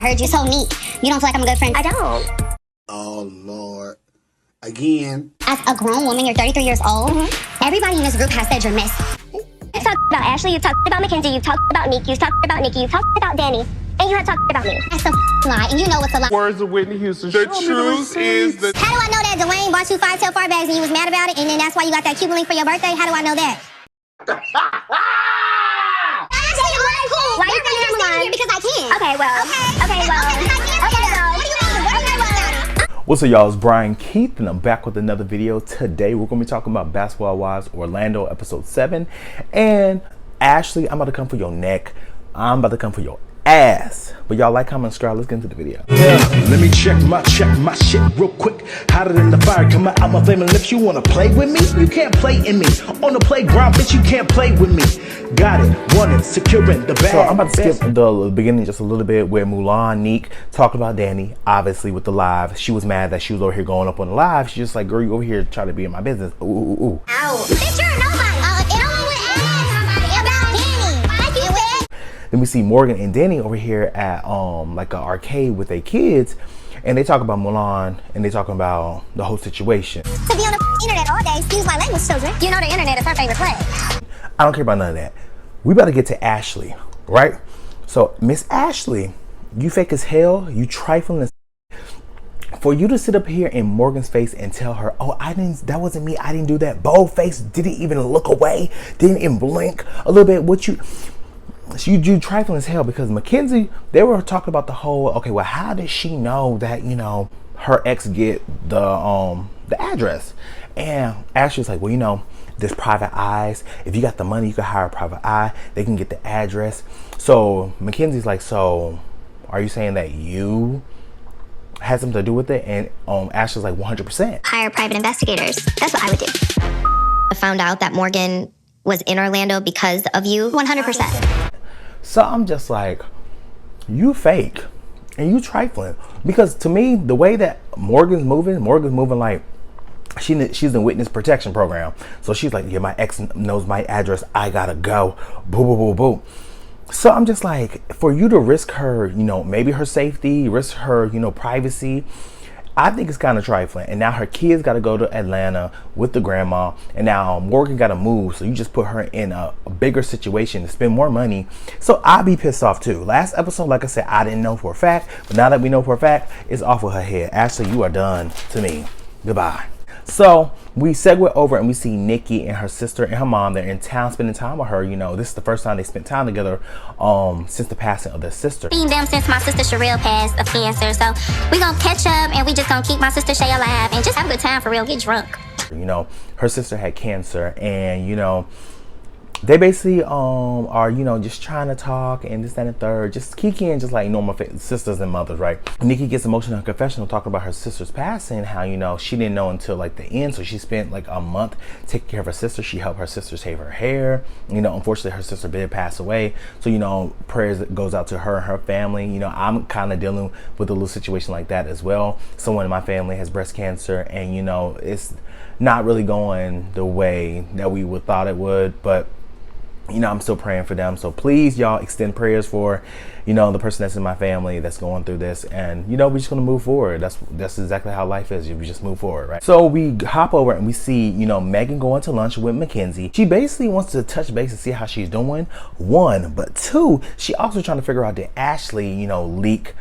Heard you so neat. You don't feel like I'm a good friend? I don't. Oh, Lord. Again. As a grown woman, you're 33 years old. Everybody in this group has said you're missed. You've talked about Ashley, you've talked about McKenzie, you've talked about Nick, you've talked about Nikki, you've talked about Danny, and you have talked about me. That's a lie, and you know it's a lie. Words of Whitney Houston. The truth is that... How do I know that Dwayne bought you 5 tail far bags and you was mad about it, and then that's why you got that Cuban link for your birthday? How do I know that? Why are you calling her Mulan? Because I can. Okay, well. Okay, well. What do you mean? What's up, y'all? It's Brian Keith, and I'm back with another video. Today, we're going to be talking about Basketball Wives Orlando, episode 7. And Ashley, I'm about to come for your neck. I'm about to come for your ass. But y'all like, comment, subscribe. Let's get into the video. Yeah, let me check my shit real quick. Hotter than the fire coming out my flaming lips. You wanna play with me? You can't play in me. On the playground, bitch, you can't play with me. Got it, want it, securing the bag. So I'm about to skip the beginning just a little bit where Mulan, Neek, talking about Danny, obviously with the live. She was mad that she was over here going up on the live. She's just like, girl, you over here trying to be in my business. Ooh, ooh, ooh. Ow. Bitch, you're nobody. It only went about Danny. Like you said. Then we see Morgan and Danny over here at like an arcade with their kids, and they talk about Mulan and they talking about the whole situation. To be on the internet all day, excuse my language, children. You know the internet is her favorite place. I don't care about none of that. We better get to Ashley, right? So Miss Ashley, you fake as hell, you trifling as for you to sit up here in Morgan's face and tell her, oh, that wasn't me, I didn't do that. Bold face, didn't even look away, didn't even blink a little bit. You trifling as hell, because McKenzie, they were talking about the whole, okay, well, how did she know that, you know, her ex get the address? And Ashley's like, well, you know, there's private eyes. If you got the money, you can hire a private eye. They can get the address. So McKenzie's like, so are you saying that you had something to do with it? And Ashley's like, 100%. Hire private investigators. That's what I would do. I found out that Morgan was in Orlando because of you. 100%. So I'm just like, you fake and you trifling, because to me, the way that Morgan's moving like she's in witness protection program. So she's like, yeah, my ex knows my address, I gotta go. Boo, boo, boo, boo. So I'm just like, for you to risk her, you know, maybe her safety, risk her, you know, privacy, I think it's kind of trifling. And now her kids got to go to Atlanta with the grandma, and now Morgan got to move. So you just put her in a bigger situation to spend more money. So I'd be pissed off too. Last episode, like I said, I didn't know for a fact, but now that we know for a fact, it's off with her head. Ashley, you are done to me. Goodbye. So we segue over and we see Nikki and her sister and her mom. They're in town spending time with her. You know, this is the first time they spent time together since the passing of their sister. Seen them since my sister Sherelle passed of cancer. So we gonna catch up and we just gonna keep my sister Shay alive and just have a good time for real, get drunk. You know, her sister had cancer, and you know, they basically are, you know, just trying to talk and this, that, and third, just kikiing just like normal sisters and mothers, right? Nikki gets emotional in her confessional talking about her sister's passing, how, you know, she didn't know until like the end, so she spent like a month taking care of her sister. She helped her sister shave her hair. You know, unfortunately her sister did pass away, so you know, prayers goes out to her and her family. You know, I'm kind of dealing with a little situation like that as well. Someone in my family has breast cancer, and you know, it's not really going the way that we would thought it would, but you know, I'm still praying for them. So please, y'all, extend prayers for, you know, the person that's in my family that's going through this. And, you know, we're just going to move forward. That's exactly how life is. We just move forward, right? So we hop over and we see, you know, Megan going to lunch with McKenzie. She basically wants to touch base and see how she's doing. 1, but 2, she also trying to figure out, did Ashley, you know, leak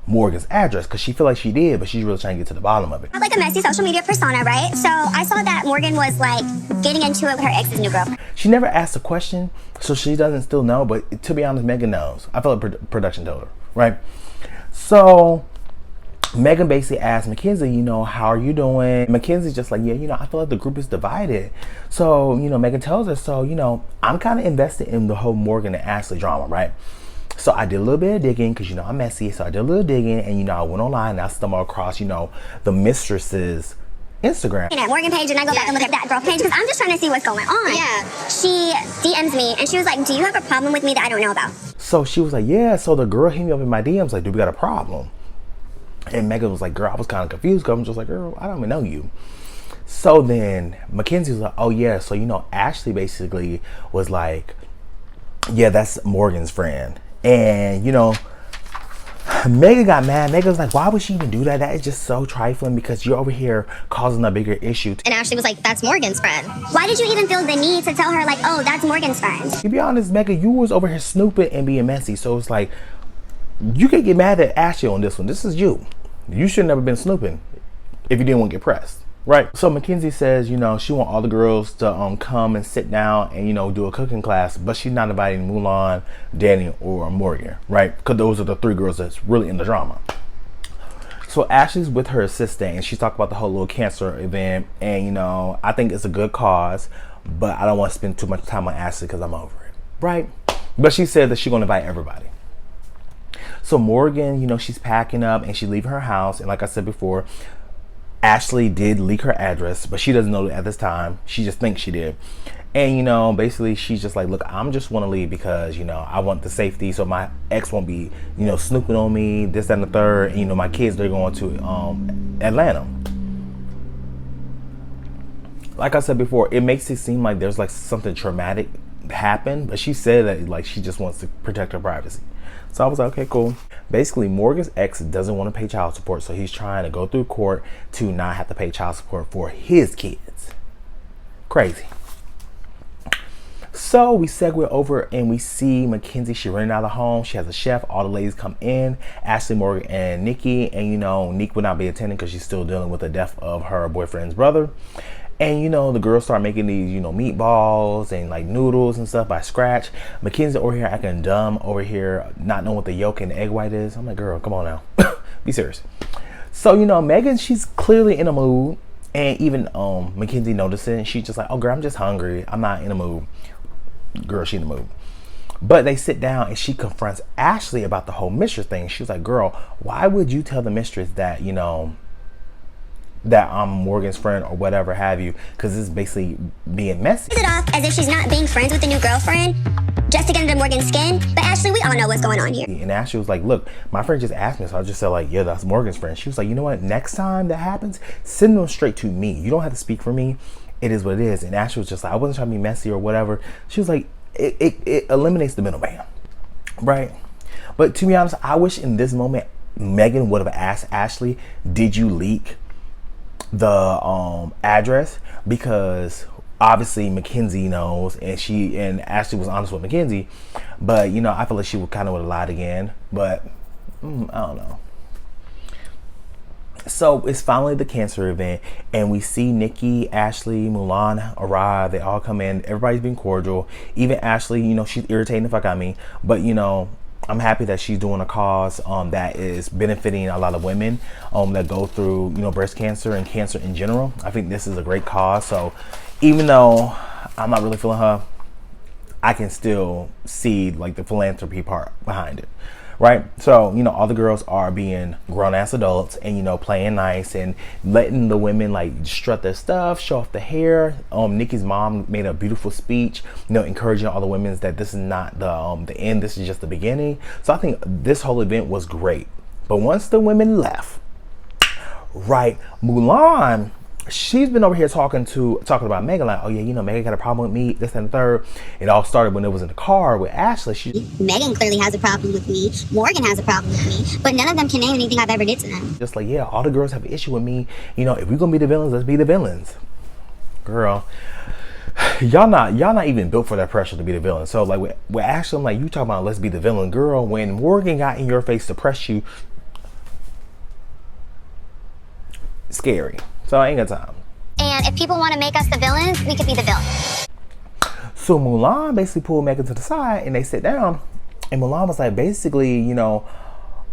Morgan's address, because she feel like she did, but she's really trying to get to the bottom of it. I have like a messy social media persona, right? So I saw that Morgan was like getting into it with her ex's new girl. She never asked a question, so she doesn't still know, but to be honest, Megan knows. I feel like production told her, right? So Megan basically asked McKenzie, you know, how are you doing? McKenzie's just like, yeah, you know, I feel like the group is divided. So, you know, Megan tells her, so, you know, I'm kind of invested in the whole Morgan and Ashley drama, right? So I did a little bit of digging, because, you know, I'm messy. So I did a little digging, and, you know, I went online and I stumbled across, you know, the mistress's Instagram. That Morgan page, and I go back and look at that girl page, because I'm just trying to see what's going on. Yeah. She DMs me, and she was like, do you have a problem with me that I don't know about? So she was like, yeah. So the girl hit me up in my DMs like, do we got a problem? And Megan was like, girl, I was kind of confused, because I'm just like, girl, I don't even know you. So then McKenzie was like, oh yeah, so you know, Ashley basically was like, yeah, that's Morgan's friend. And you know, Megan got mad. Megan was like, why would she even do that? That is just so trifling because you're over here causing a bigger issue. And Ashley was like, that's Morgan's friend. Why did you even feel the need to tell her, like, oh, that's Morgan's friend? To be honest, Megan, you was over here snooping and being messy. So it's like, you can get mad at Ashley on this one. This is you. You should never been snooping if you didn't want to get pressed. Right. So McKenzie says, you know, she want all the girls to come and sit down and, you know, do a cooking class, but she's not inviting Mulan, Danny, or Morgan, right? Because those are the three girls that's really in the drama. So Ashley's with her assistant and she's talking about the whole little cancer event. And, you know, I think it's a good cause, but I don't want to spend too much time on Ashley because I'm over it. Right. But she said that she's going to invite everybody. So Morgan, you know, she's packing up and she's leaving her house. And like I said before, Ashley did leak her address, but she doesn't know at this time. She just thinks she did. And, you know, basically she's just like, look, I'm just want to leave because, you know, I want the safety so my ex won't be, you know, snooping on me, this, that, and the third. And, you know, my kids, they're going to Atlanta. Like I said before, it makes it seem like there's like something traumatic happened, but she said that like she just wants to protect her privacy. So I was like, okay, cool. Basically, Morgan's ex doesn't want to pay child support, so he's trying to go through court to not have to pay child support for his kids. Crazy. So we segue over and we see McKenzie. She running out of the home. She has a chef. All the ladies come in. Ashley, Morgan, and Nikki. And, you know, Nick will not be attending because she's still dealing with the death of her boyfriend's brother. And, you know, the girls start making these, you know, meatballs and like noodles and stuff by scratch. McKenzie over here acting dumb over here, not knowing what the yolk and the egg white is. I'm like, girl, come on now. Be serious. So, you know, Megan, she's clearly in a mood. And even McKenzie noticed it. And she's just like, oh, girl, I'm just hungry. I'm not in a mood. Girl, she in the mood. But they sit down and she confronts Ashley about the whole mistress thing. She was like, girl, why would you tell the mistress that, you know, that I'm Morgan's friend or whatever have you, because it's basically being messy. It off as if she's not being friends with the new girlfriend just to get under Morgan's skin. But Ashley, we all know what's going on here. And Ashley was like, look, my friend just asked me, so I just said like, yeah, that's Morgan's friend. She was like, you know what, next time that happens, send them straight to me. You don't have to speak for me. It is what it is. And Ashley was just like, I wasn't trying to be messy or whatever. She was like, it eliminates the middleman, right? But to be honest, I wish in this moment Megan would have asked Ashley, did you leak the address? Because obviously McKenzie knows, and Ashley was honest with McKenzie, but you know, I feel like she would kind of would have lied again, but I don't know. So it's finally the cancer event and we see Nikki, Ashley, Mulan arrive. They all come in, everybody's being cordial. Even Ashley, you know, she's irritating the fuck out of me, but you know, I'm happy that she's doing a cause that is benefiting a lot of women that go through, you know, breast cancer and cancer in general. I think this is a great cause. So even though I'm not really feeling her, I can still see like the philanthropy part behind it. Right. So, you know, all the girls are being grown ass adults and, you know, playing nice and letting the women like strut their stuff, show off the hair. Nikki's mom made a beautiful speech, you know, encouraging all the women that this is not the end. This is just the beginning. So I think this whole event was great. But once the women left, right, Mulan, she's been over here talking about Megan, like, oh yeah, you know, Megan got a problem with me, this and the third. It all started when it was in the car with Ashley. Megan clearly has a problem with me. Morgan has a problem with me. But none of them can name anything I've ever did to them. Just like, yeah, all the girls have an issue with me. You know, if we're gonna be the villains, let's be the villains. Girl, y'all not even built for that pressure to be the villain. So like with Ashley, I'm like, you talking about let's be the villain. Girl, when Morgan got in your face to press you, scary. So I ain't got time. And if people want to make us the villains, we could be the villains. So Mulan basically pulled Megan to the side and they sit down. And Mulan was like, basically, you know,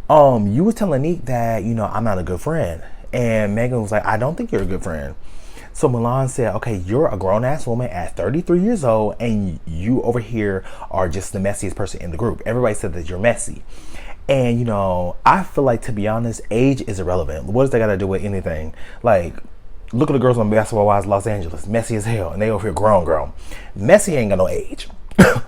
you was telling Nick that, you know, I'm not a good friend. And Megan was like, I don't think you're a good friend. So Mulan said, okay, you're a grown ass woman at 33 years old and you over here are just the messiest person in the group. Everybody said that you're messy. And, you know, I feel like, to be honest, age is irrelevant. What does that got to do with anything? Like, look at the girls on Basketball Wives Los Angeles. Messy as hell. And they over here grown. Messy ain't got no age.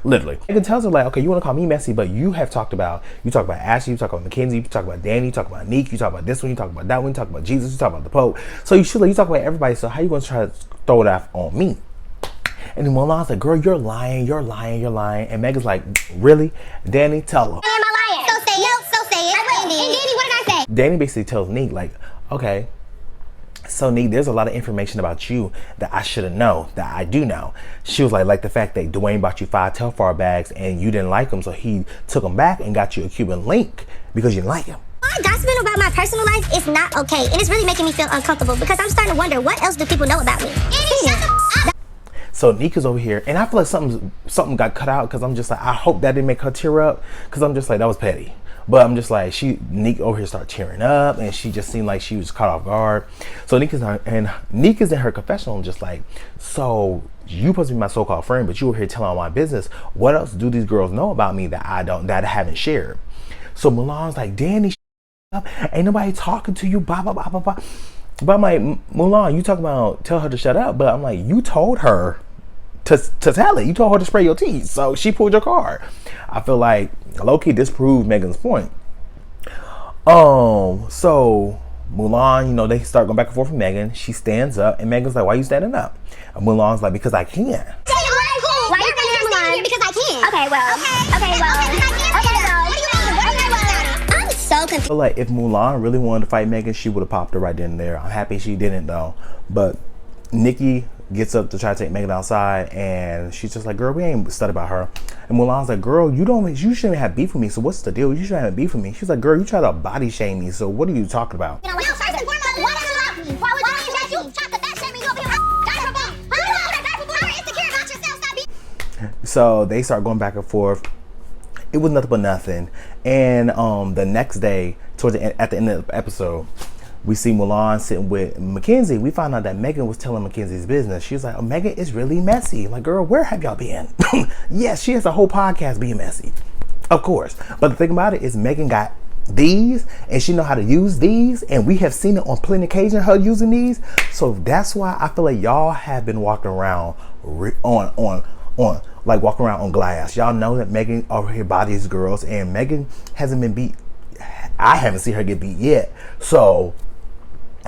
Literally. Megan tells her, like, okay, you want to call me messy, but you talk about Ashley, you talk about McKenzie, you talk about Danny, you talk about Nick, you talk about this one, you talk about that one, you talk about Jesus, you talk about the Pope. So you talk about everybody. So how you going to try to throw it off on me? And then Mulan's like, girl, you're lying. And Megan's like, really? Danny, tell her. Am I lying? So say it. Danny basically tells Nick, like, okay, so Nick, there's a lot of information about you that I should have known, that I do know. She was like the fact that Dwayne bought you 5 Telfar bags and you didn't like them, so he took them back and got you a Cuban link because you didn't like him. Gossiping about my personal life is not okay, and it's really making me feel uncomfortable because I'm starting to wonder what else do people know about me. So Nika's over here, and I feel like something got cut out because I'm just like, I hope that didn't make her tear up, because I'm just like, that was petty. But I'm just like, Nick over here started tearing up, and she just seemed like she was caught off guard. So Nika's in her confessional, just like, so you supposed to be my so-called friend, but you were here telling all my business. What else do these girls know about me that I haven't shared? So Mulan's like, Danny, up, ain't nobody talking to you, blah blah blah blah blah. But I'm like, Mulan, you talking about tell her to shut up, but I'm like, you told her to tell it. You told her to spray your teeth, so she pulled your card. I feel like low-key disproved Megan's point. So Mulan, they start going back and forth with Megan. She stands up, and Megan's like, why you standing up? And Mulan's like, because I can. Why are you standing up, Mulan? Because I can. Okay, well. Okay, well. I'm so confused. I feel like if Mulan really wanted to fight Megan, she would have popped her right then and there. I'm happy she didn't, though. But Nikki gets up to try to take Megan outside, and she's just like, girl, we ain't studied about her. And Mulan's like, girl, you shouldn't even have beef with me, so what's the deal? You shouldn't have beef with me. She's like, girl, you try to body shame me, so what are you talking about? First and foremost, why would you let you try to fat shame me? You over here insecure about yourself. Stop. So they start going back and forth. It was nothing but nothing. And the next day, at the end of the episode, we see Mulan sitting with McKenzie. We found out that Megan was telling McKenzie's business. She was like, oh, Megan is really messy. Like, girl, where have y'all been? Yes, she has a whole podcast being messy. Of course. But the thing about it is Megan got these, and she know how to use these, and we have seen it on plenty of occasions, her using these. So that's why I feel like y'all have been walking around walking around on glass. Y'all know that Megan over here bodies girls, and Megan hasn't been beat. I haven't seen her get beat yet. So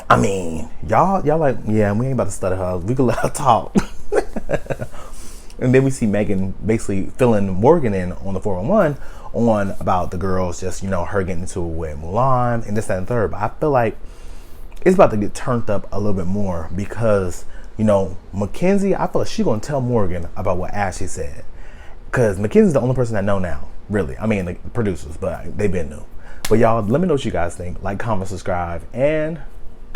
I mean, y'all like, yeah, we ain't about to study her. We can let her talk. And then we see Megan basically filling Morgan in on the 411 on about the girls, just, her getting into it with Mulan and this, that, and third. But I feel like it's about to get turned up a little bit more because, McKenzie, I feel like she's going to tell Morgan about what Ashley said. Because McKenzie's the only person that know now, really. I mean, the producers, but they've been new. But y'all, let me know what you guys think. Like, comment, subscribe, and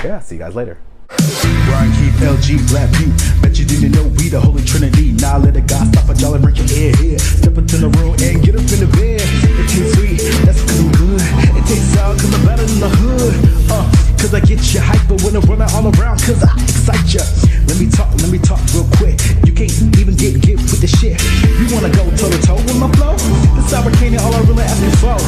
yeah, see you guys later. Brian Keith, LG, Black Butte. Bet you didn't know we the Holy Trinity. Now let a guy stop a jolly, break your ear here. Step into the room and get up in the bed. It tastes sweet, that's cause I'm good. It tastes sour cause I'm better than the hood. Cause I get you hyper when I'm running all around, cause I excite ya. Let me talk real quick. You can't even get with the shit. You wanna go toe to toe with my flow? This sour candy all I really ask you for.